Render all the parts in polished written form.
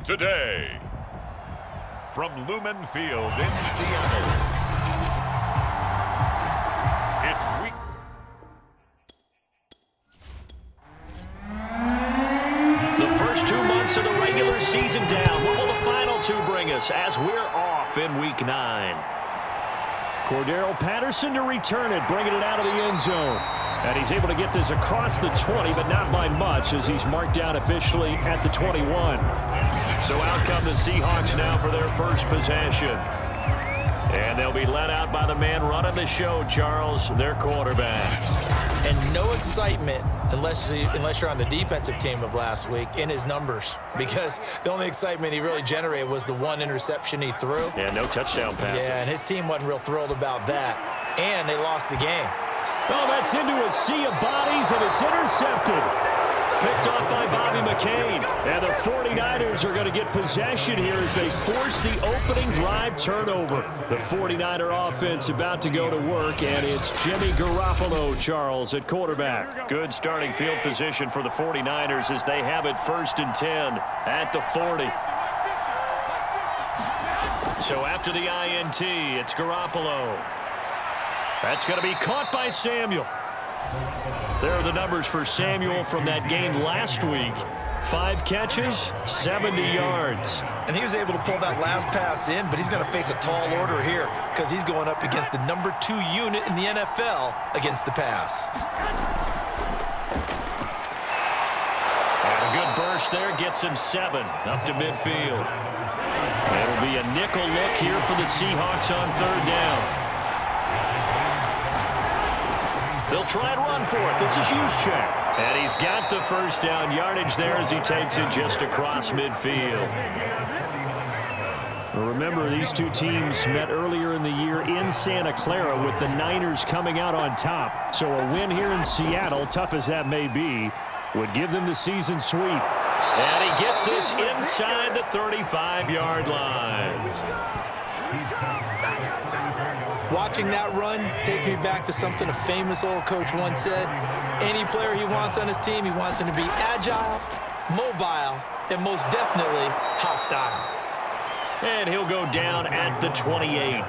today. From Lumen Field in Seattle, it's week. The first 2 months of the regular season down. What will the final 2 bring us as we're off in Week 9? Cordero Patterson to return it, bringing it out of the end zone. And he's able to get this across the 20, but not by much as he's marked down officially at the 21. So out come the Seahawks now for their first possession. And they'll be led out by the man running the show, Charles, their quarterback. And no excitement unless you're on the defensive team of last week in his numbers, because the only excitement he really generated was the 1 interception he threw. Yeah, no touchdown passes. Yeah, and his team wasn't real thrilled about that. And they lost the game. Oh, that's into a sea of bodies, and it's intercepted. Picked off by Bobby McCain. And the 49ers are going to get possession here as they force the opening drive turnover. The 49er offense about to go to work, and it's Jimmy Garoppolo, Charles, at quarterback. Good starting field position for the 49ers as they have it 1st and 10 at the 40. So after the INT, it's Garoppolo. That's going to be caught by Samuel. There are the numbers for Samuel from that game last week. 5 catches, 70 yards. And he was able to pull that last pass in, but he's going to face a tall order here because he's going up against the number 2 unit in the NFL against the pass. And a good burst there gets him 7 up to midfield. It'll be a nickel look here for the Seahawks on 3rd down. They'll try and run for it. This is Juszczyk. And he's got the first down yardage there as he takes it just across midfield. Well, remember, these 2 teams met earlier in the year in Santa Clara with the Niners coming out on top. So a win here in Seattle, tough as that may be, would give them the season sweep. And he gets this inside the 35-yard line. Watching that run takes me back to something a famous old coach once said. Any player he wants on his team, he wants him to be agile, mobile, and most definitely hostile. And he'll go down at the 28.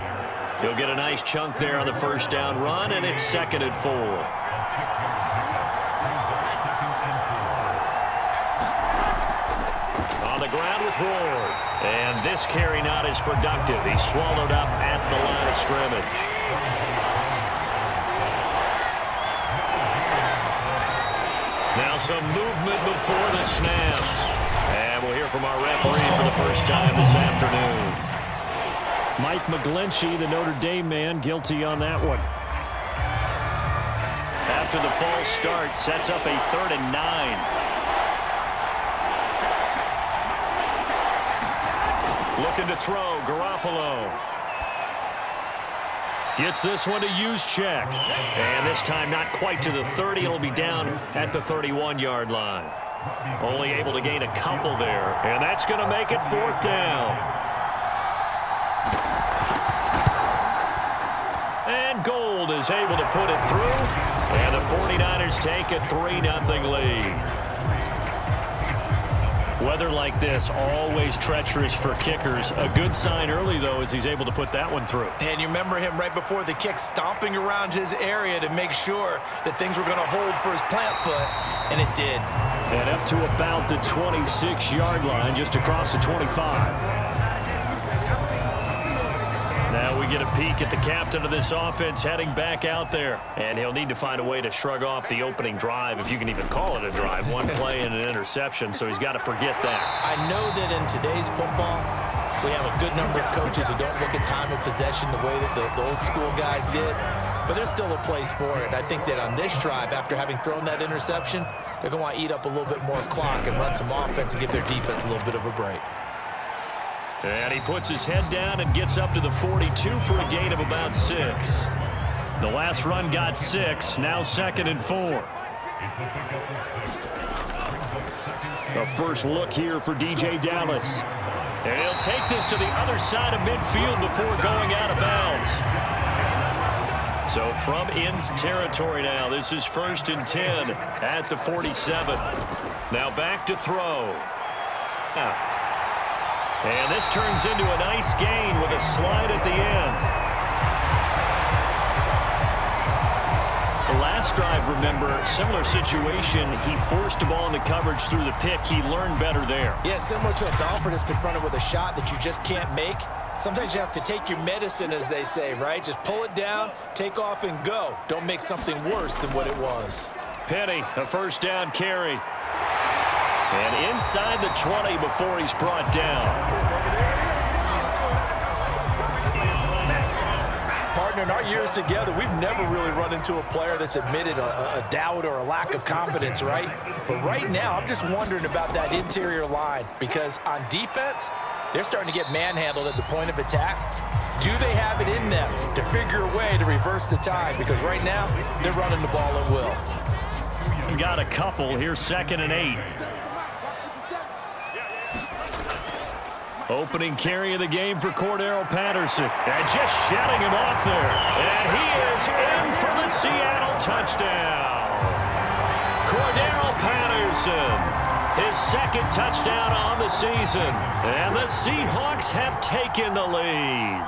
He'll get a nice chunk there on the first down run, and it's 2nd and 4. On the ground with Ward. And this carry not as productive. He's swallowed up at the line of scrimmage. Now some movement before the snap. And we'll hear from our referee for the first time this afternoon. Mike McGlinchey, the Notre Dame man, guilty on that one. After the false start, sets up a 3rd and 9. Looking to throw, Garoppolo. Gets this one to Juszczyk. And this time not quite to the 30. It'll be down at the 31-yard line. Only able to gain a couple there. And that's going to make it 4th down. And Gold is able to put it through. And the 49ers take a 3-0 lead. Weather like this, always treacherous for kickers. A good sign early, though, as he's able to put that one through. And you remember him right before the kick stomping around his area to make sure that things were going to hold for his plant foot, and it did. And up to about the 26-yard line, just across the 25. Now we get a peek at the captain of this offense heading back out there. And he'll need to find a way to shrug off the opening drive, if you can even call it a drive. 1 play and an interception, so he's got to forget that. I know that in today's football, we have a good number of coaches who don't look at time of possession the way that the old school guys did. But there's still a place for it. I think that on this drive, after having thrown that interception, they're going to want to eat up a little bit more clock and run some offense and give their defense a little bit of a break. And he puts his head down and gets up to the 42 for a gain of about 6. The last run got 6, now 2nd and 4. A first look here for DJ Dallas. And he'll take this to the other side of midfield before going out of bounds. So from Inns territory now, this is 1st and 10 at the 47. Now back to throw. And this turns into a nice gain with a slide at the end. The last drive, remember, similar situation. He forced the ball into coverage through the pick. He learned better there. Yeah, similar to a golfer that's confronted with a shot that you just can't make. Sometimes you have to take your medicine, as they say, right? Just pull it down, take off, and go. Don't make something worse than what it was. Penny, a first down carry. And inside the 20 before he's brought down. Partner, in our years together, we've never really run into a player that's admitted a doubt or a lack of confidence, right? But right now, I'm just wondering about that interior line because on defense, they're starting to get manhandled at the point of attack. Do they have it in them to figure a way to reverse the tide? Because right now, they're running the ball at will. Got a couple here, 2nd and 8. Opening carry of the game for Cordero Patterson. And just shutting him off there. And he is in for the Seattle touchdown. Cordero Patterson, his 2nd touchdown on the season. And the Seahawks have taken the lead.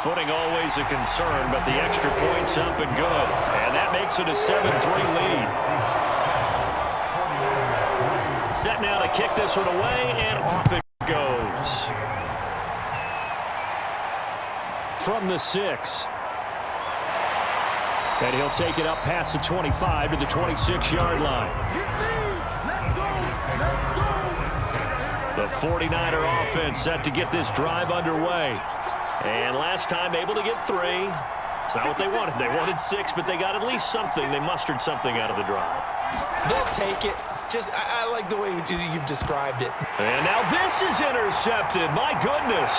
Footing always a concern, but the extra point's up and good. And that makes it a 7-3 lead. Set now to kick this one away, and off it goes. From the 6. And he'll take it up past the 25 to the 26-yard line. The 49er offense set to get this drive underway. And last time able to get 3. It's not what they wanted. They wanted 6, but they got at least something. They mustered something out of the drive. They'll take it. I like the way you've described it. And now this is intercepted. My goodness.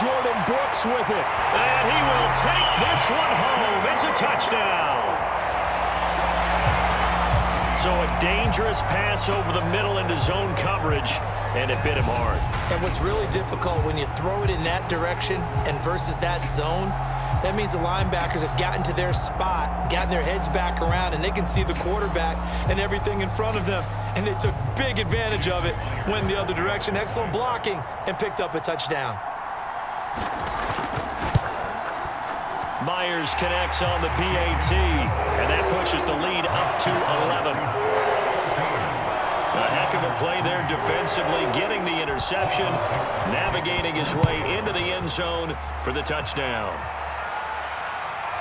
Jordan Brooks with it. And he will take this one home. It's a touchdown. So a dangerous pass over the middle into zone coverage, and it bit him hard. And what's really difficult when you throw it in that direction and versus that zone, that means the linebackers have gotten to their spot, gotten their heads back around, and they can see the quarterback and everything in front of them. And they took big advantage of it, went the other direction, excellent blocking, and picked up a touchdown. Myers connects on the PAT, and that pushes the lead up to 11. A heck of a play there defensively, getting the interception, navigating his way into the end zone for the touchdown.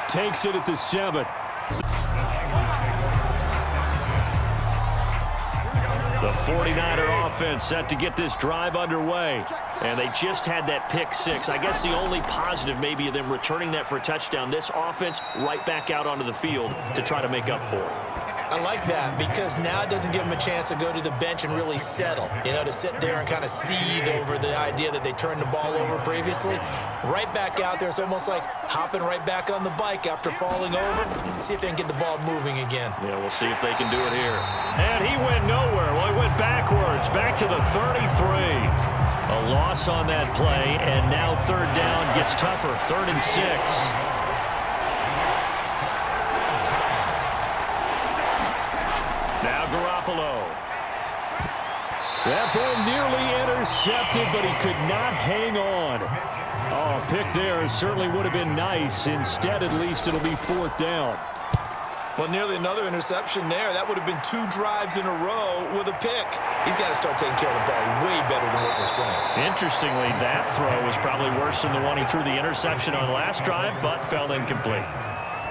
Takes it at the 7. The 49er offense set to get this drive underway. And they just had that pick 6. I guess the only positive maybe of them returning that for a touchdown. This offense right back out onto the field to try to make up for it. I like that because now it doesn't give them a chance to go to the bench and really settle, to sit there and kind of seethe over the idea that they turned the ball over previously. Right back out there, it's almost like hopping right back on the bike after falling over. See if they can get the ball moving again. Yeah, we'll see if they can do it here. And he went nowhere. Well, he went backwards, back to the 33. A loss on that play, and now 3rd down gets tougher, 3rd and 6. Now Garoppolo. That ball nearly intercepted, but he could not hang on. Oh, pick there certainly would have been nice. Instead, at least, it'll be 4th down. Well, nearly another interception there. That would have been 2 drives in a row with a pick. He's got to start taking care of the ball way better than what we're saying. Interestingly, that throw was probably worse than the one he threw the interception on last drive, but fell incomplete.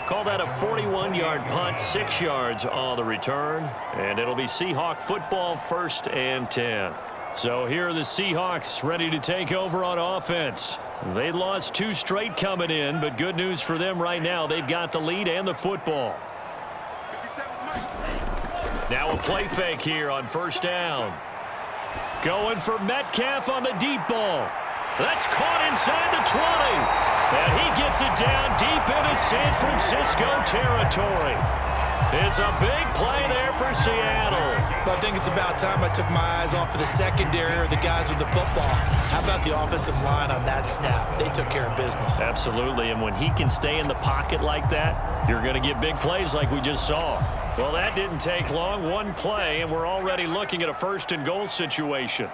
Call that a 41-yard punt, 6 yards on the return, and it'll be Seahawk football, 1st and 10. So here are the Seahawks ready to take over on offense. They lost 2 straight coming in, but good news for them right now. They've got the lead and the football. Now a play fake here on 1st down. Going for Metcalf on the deep ball. That's caught inside the 20. And he gets it down deep into San Francisco territory. It's a big play there for Seattle. But I think it's about time I took my eyes off of the secondary or the guys with the football. How about the offensive line on that snap? They took care of business. Absolutely, and when he can stay in the pocket like that, you're going to get big plays like we just saw. Well, that didn't take long. One play, and we're already looking at a first-and-goal situation.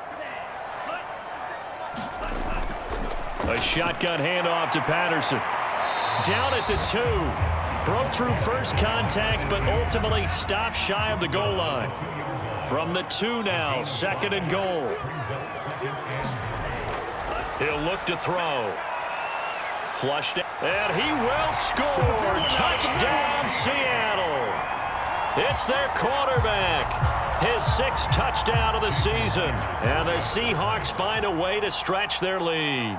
A shotgun handoff to Patterson. Down at the 2. Broke through first contact, but ultimately stopped shy of the goal line. From the 2 now, second and goal. He'll look to throw. Flushed, and he will score. Touchdown, Seattle. It's their quarterback. His 6th touchdown of the season. And the Seahawks find a way to stretch their lead.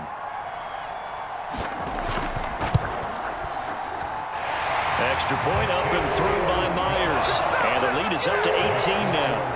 Extra point up and through by Myers. And the lead is up to 18 now.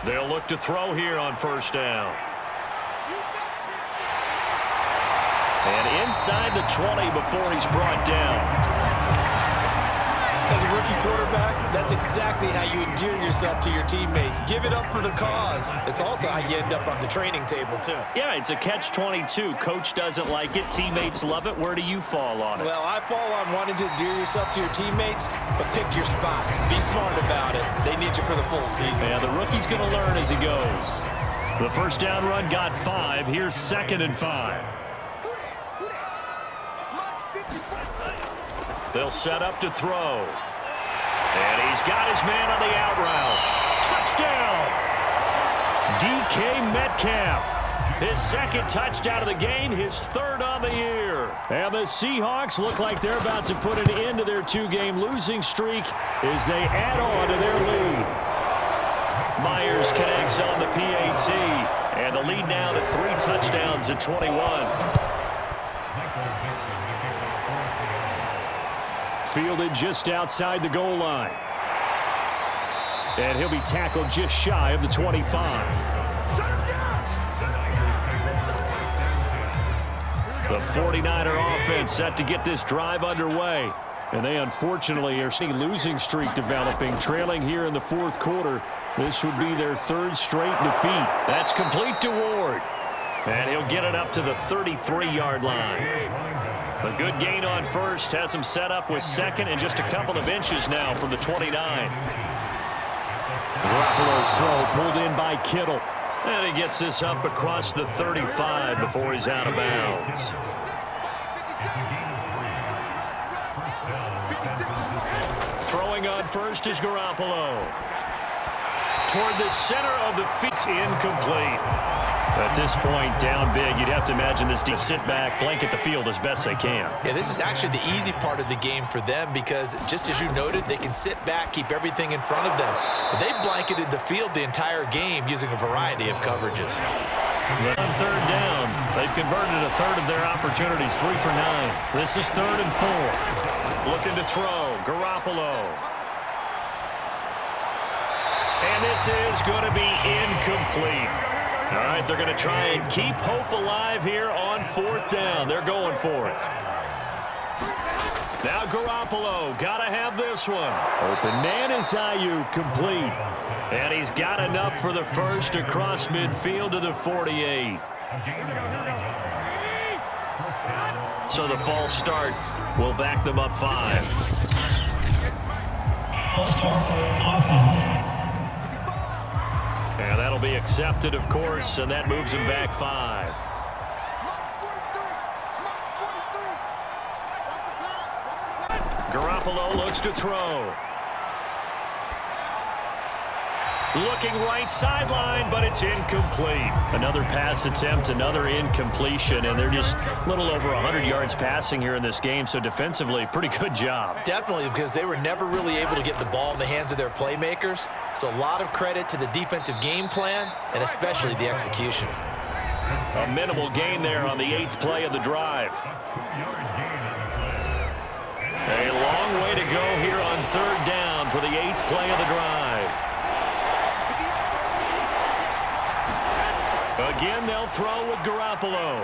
They'll look to throw here on first down. And inside the 20 before he's brought down. As a rookie quarterback, that's exactly how you endear yourself to your teammates. Give it up for the cause. It's also how you end up on the training table, too. Yeah, it's a catch-22. Coach doesn't like it. Teammates love it. Where do you fall on it? Well, I fall on wanting to endear yourself to your teammates, but pick your spots. Be smart about it. They need you for the full season. Yeah, the rookie's going to learn as he goes. The first down run got 5. Here's 2nd and 5. They'll set up to throw. And he's got his man on the out route. Touchdown! DK Metcalf. His 2nd touchdown of the game, his 3rd on the year. And the Seahawks look like they're about to put an end to their 2-game losing streak as they add on to their lead. Myers connects on the PAT. And the lead now to 3 touchdowns at 21. Fielded just outside the goal line. And he'll be tackled just shy of the 25. The 49er offense set to get this drive underway. And they unfortunately are seeing a losing streak developing, trailing here in the 4th quarter. This would be their 3rd straight defeat. That's complete to Ward. And he'll get it up to the 33-yard line. A good gain on first has him set up with 2nd and just a couple of inches now from the 29. Garoppolo's throw pulled in by Kittle. And he gets this up across the 35 before he's out of bounds. Throwing on first is Garoppolo. Toward the center of the field, incomplete. At this point, down big, you'd have to imagine this team sit back, blanket the field as best they can. Yeah, this is actually the easy part of the game for them because, just as you noted, they can sit back, keep everything in front of them. But they've blanketed the field the entire game using a variety of coverages. On 3rd down, they've converted a 1/3 of their opportunities, 3 for 9. This is 3rd and 4. Looking to throw, Garoppolo. And this is going to be incomplete. All right, they're going to try and keep hope alive here on 4th down. They're going for it. Now Garoppolo, got to have this one. Open man is Ayuk, complete. And he's got enough for the first across midfield to the 48. So the false start will back them up 5. False start for offense. And that'll be accepted, of course, and that moves him back 5. Garoppolo looks to throw. Looking right sideline, but it's incomplete. Another pass attempt, another incompletion, and they're just a little over 100 yards passing here in this game, so defensively, pretty good job. Definitely, because they were never really able to get the ball in the hands of their playmakers, so a lot of credit to the defensive game plan and especially the execution. A minimal gain there on the 8th play of the drive. A long way to go here on 3rd down for the 8th play of the drive. Again, they'll throw with Garoppolo.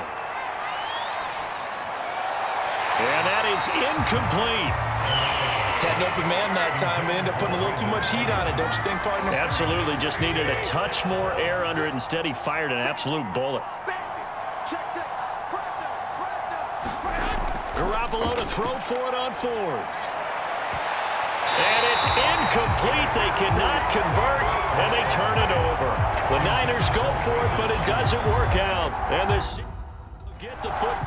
And that is incomplete. Had an open man that time, but ended up putting a little too much heat on it, don't you think, partner? Absolutely. Just needed a touch more air under it. Instead, he fired an absolute bullet. Garoppolo to throw for it on 4th. And it's incomplete. They cannot convert, and they turn it over. The Niners go for it, but it doesn't work out. And the Seahawks get the foot.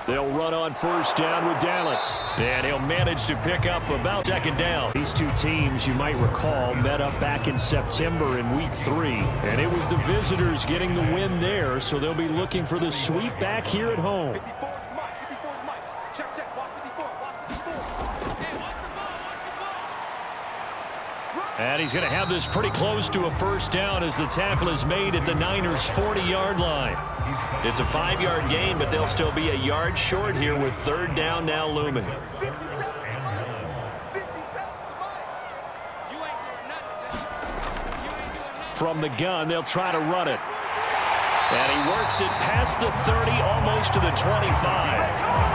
They'll run on 1st down with Dallas. And he'll manage to pick up about 2nd down. These two teams, you might recall, met up back in September in Week 3. And it was the visitors getting the win there, so they'll be looking for the sweep back here at home. And he's going to have this pretty close to a 1st down as the tackle is made at the Niners' 40-yard line. It's a 5-yard gain, but they'll still be a yard short here with 3rd down now looming. From the gun, they'll try to run it. And he works it past the 30, almost to the 25.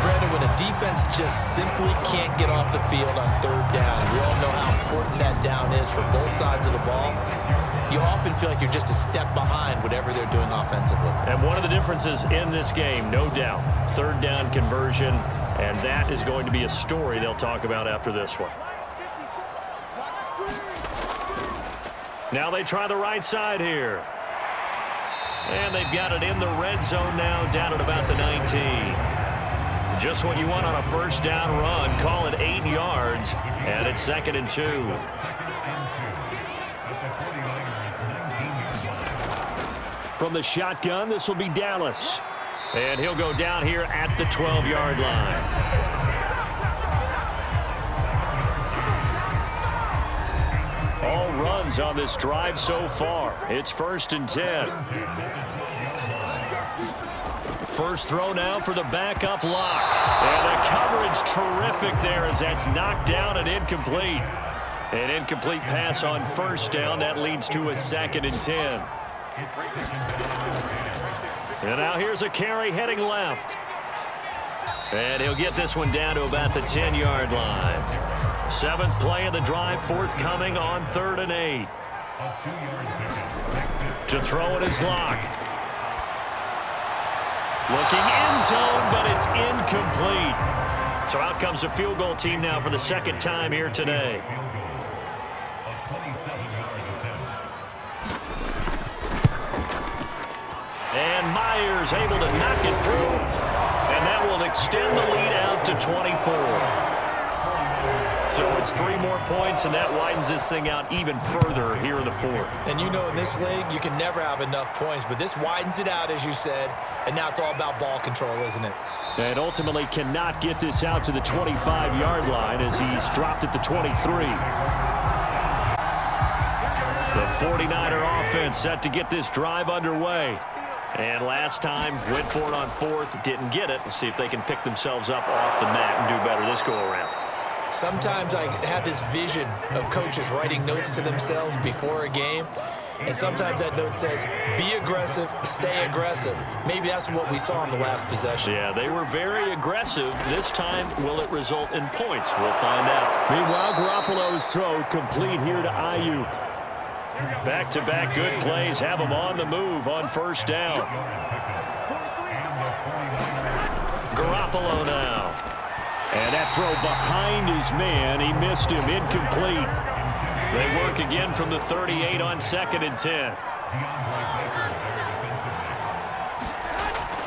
Brandon, when a defense just simply can't get off the field on 3rd down, we all know how important that down is for both sides of the ball. You often feel like you're just a step behind whatever they're doing offensively. And one of the differences in this game, no doubt, 3rd down conversion, and that is going to be a story they'll talk about after this one. Now they try the right side here. And they've got it in the red zone now, down at about the 19. Just what you want on a 1st down run. Call it 8 yards, and it's 2nd and 2. From the shotgun, this will be Dallas. And he'll go down here at the 12-yard line. All runs on this drive so far. It's 1st and 10. First throw now for the backup lock. And the coverage terrific there as that's knocked down and incomplete. An incomplete pass on 1st down. That leads to a 2nd and 10. And now here's a carry heading left. And he'll get this one down to about the 10-yard line. 7th play of the drive, forthcoming on 3rd and 8. To throw it is Lock. Looking end zone, but it's incomplete. So out comes the field goal team now for the 2nd time here today. And Myers able to knock it through. And that will extend the lead out to 24. So it's 3 more points, and that widens this thing out even further here in the 4th. And you know in this league, you can never have enough points, but this widens it out, as you said, and now it's all about ball control, isn't it? And ultimately cannot get this out to the 25-yard line as he's dropped at the 23. The 49er offense set to get this drive underway. And last time, went for it on 4th, didn't get it. We'll see if they can pick themselves up off the mat and do better this go-around. Sometimes I have this vision of coaches writing notes to themselves before a game, and sometimes that note says, be aggressive, stay aggressive. Maybe that's what we saw in the last possession. Yeah, they were very aggressive. This time, will it result in points? We'll find out. Meanwhile, Garoppolo's throw complete here to Ayuk. Back-to-back good plays have him on the move on 1st down. Garoppolo now. And that throw behind his man, he missed him, incomplete. They work again from the 38 on 2nd and 10.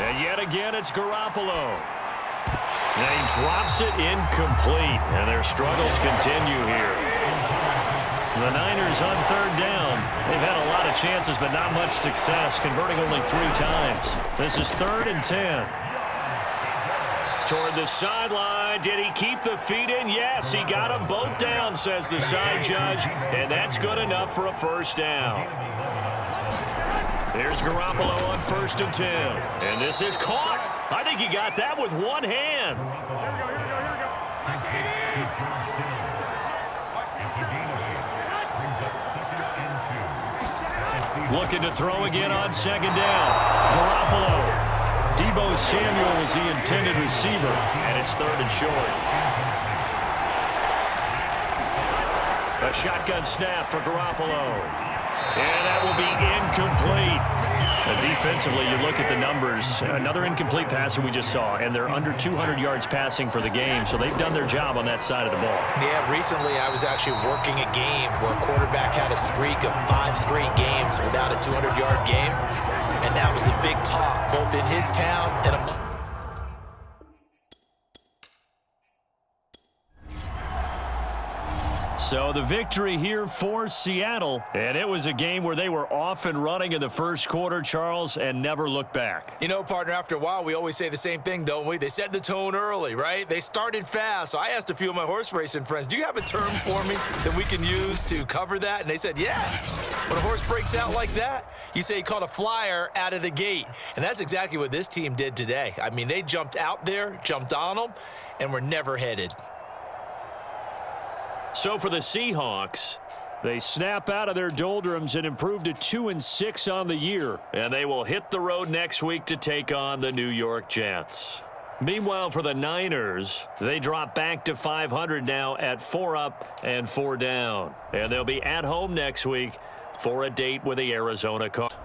And yet again, it's Garoppolo. And he drops it incomplete, and their struggles continue here. The Niners on 3rd down. They've had a lot of chances, but not much success, converting only 3 times. This is 3rd and 10. Toward the sideline. Did he keep the feet in? Yes, he got them both down, says the side judge, and that's good enough for a 1st down. Here's Garoppolo on 1st and 10, and this is caught. I think he got that with one hand. Looking to throw again on 2nd down. Garoppolo. Deebo Samuel was the intended receiver, and it's 3rd and short. A shotgun snap for Garoppolo. And that will be incomplete. Defensively, you look at the numbers. Another incomplete passer we just saw, and they're under 200 yards passing for the game, so they've done their job on that side of the ball. Yeah, recently I was actually working a game where a quarterback had a streak of 5 straight games without a 200-yard game. And that was a big talk, both in his town and among. So the victory here for Seattle. And it was a game where they were off and running in the 1st quarter, Charles, and never looked back. You know, partner, after a while, we always say the same thing, don't we? They set the tone early, right? They started fast. So I asked a few of my horse racing friends, do you have a term for me that we can use to cover that? And they said, yeah. When a horse breaks out like that, you say he caught a flyer out of the gate. And that's exactly what this team did today. I mean, they jumped out there, jumped on them, and were never headed. So for the Seahawks, they snap out of their doldrums and improve to 2-6 on the year. And they will hit the road next week to take on the New York Jets. Meanwhile, for the Niners, they drop back to 500 now at 4 up and 4 down. And they'll be at home next week for a date with the Arizona Cardinals.